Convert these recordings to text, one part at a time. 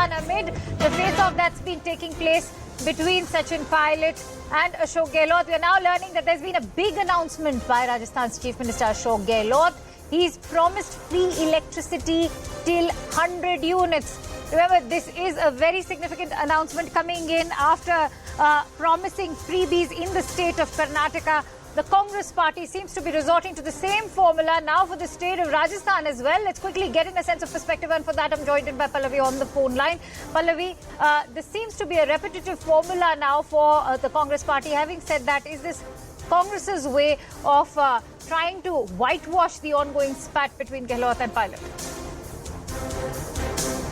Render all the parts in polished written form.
Rajasthan amid the face-off that's been taking place between Sachin Pilot and Ashok Gehlot. We are now learning that there's been a big announcement by Rajasthan's Chief Minister Ashok Gehlot. He's promised free electricity till 100 units. Remember, this is a very significant announcement coming in after promising freebies in the state of Karnataka. The Congress party seems to be resorting to the same formula now for the state of Rajasthan as well. Let's quickly get in a sense of perspective, and for that I'm joined in by Pallavi on the phone line. Pallavi, this seems to be a repetitive formula now for the Congress party. Having said that, is this Congress's way of trying to whitewash the ongoing spat between Gehlot and Pilot?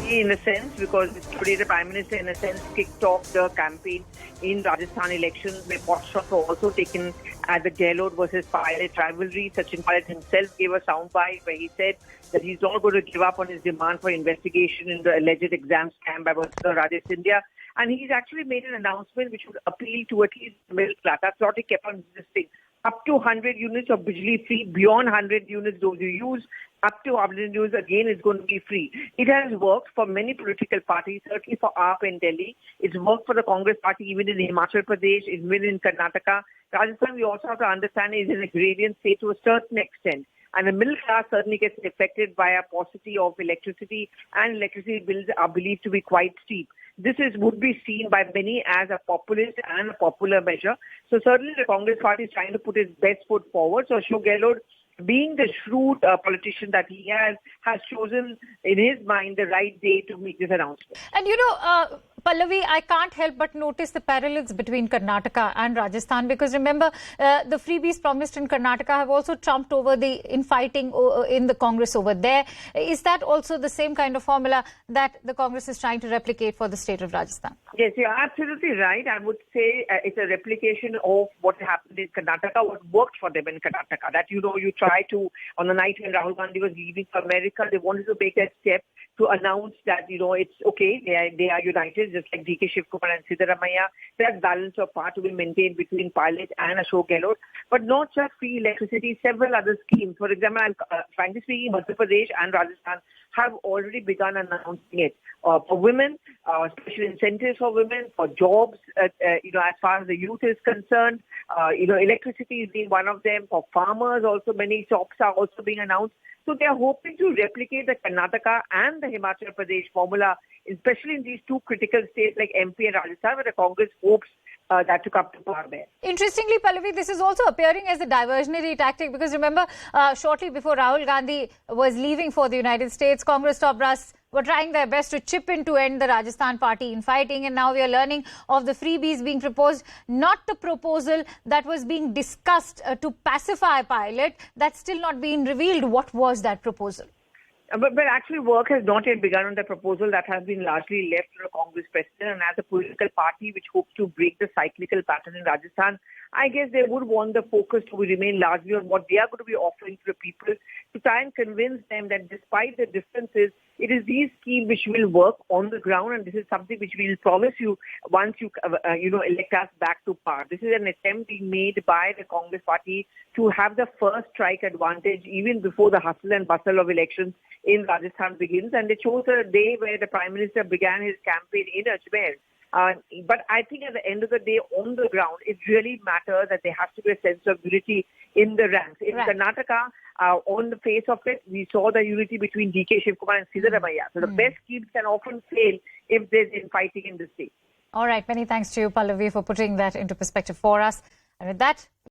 In a sense, because today the Prime Minister, in a sense, kicked off the campaign in Rajasthan elections, where pot shots were also taken at the Gehlot versus Pilot rivalry. Sachin Pilot himself gave a soundbite where he said that he's not going to give up on his demand for investigation in the alleged exam scam by Rajasthan India. And he's actually made an announcement which would appeal to at least the middle class. That's what he kept on insisting. Up to 100 units of Bijli free, beyond 100 units those you use, up to 100 units again is going to be free. It has worked for many political parties, certainly for AAP in Delhi. It's worked for the Congress party even in Himachal Pradesh, even in Karnataka. Rajasthan, we also have to understand, is an agrarian state to a certain extent. And the middle class certainly gets affected by a paucity of electricity, and electricity bills are believed to be quite steep. This would be seen by many as a populist and a popular measure. So certainly the Congress party is trying to put its best foot forward. So Ashok Gehlot, being the shrewd politician that he has chosen in his mind the right day to make this announcement. And you know, Pallavi, I can't help but notice the parallels between Karnataka and Rajasthan, because remember, the freebies promised in Karnataka have also trumped over the infighting in the Congress over there. Is that also the same kind of formula that the Congress is trying to replicate for the state of Rajasthan? Yes, you're absolutely right. I would say it's a replication of what happened in Karnataka, what worked for them in Karnataka. That, you know, you try to, on the night when Rahul Gandhi was leaving for America, they wanted to make that step to announce that, you know, it's okay, they are united, just like D.K. Shivkumar and Siddaramaiah. That balance of power to be maintained between Pilot and Ashok Gehlot. But not just free electricity, several other schemes. For example, frankly speaking, Madhya Pradesh and Rajasthan have already begun announcing it. For women, special incentives for women, for jobs, you know, as far as the youth is concerned. You know, electricity is being one of them. For farmers also, many jobs are also being announced. So they are hoping to replicate the Karnataka and the Himachal Pradesh formula, especially in these two critical states like MP and Rajasthan, where the Congress hopes that to come to power there. Interestingly, Pallavi, this is also appearing as a diversionary tactic, because remember, shortly before Rahul Gandhi was leaving for the United States, Congress top brass were trying their best to chip in to end the Rajasthan party infighting, and now we are learning of the freebies being proposed, not the proposal that was being discussed to pacify Pilot. That's still not been revealed. What was that proposal? But actually work has not yet begun on the proposal. That has been largely left to the Congress president, and as a political party which hopes to break the cyclical pattern in Rajasthan, I guess they would want the focus to remain largely on what they are going to be offering to the people, to try and convince them that despite the differences, it is these schemes which will work on the ground, and this is something which we will promise you once you elect us back to power. This is an attempt being made by the Congress party to have the first strike advantage even before the hustle and bustle of elections in Rajasthan begins, and they chose a day where the Prime Minister began his campaign in Ajmer. But I think at the end of the day, on the ground, it really matters that there has to be a sense of unity in the ranks. In Karnataka, on the face of it, we saw the unity between D.K. Shivkumar and Siddaramaiah. So the best schemes can often fail if there's infighting in the state. All right. Many thanks to you, Pallavi, for putting that into perspective for us. And with that,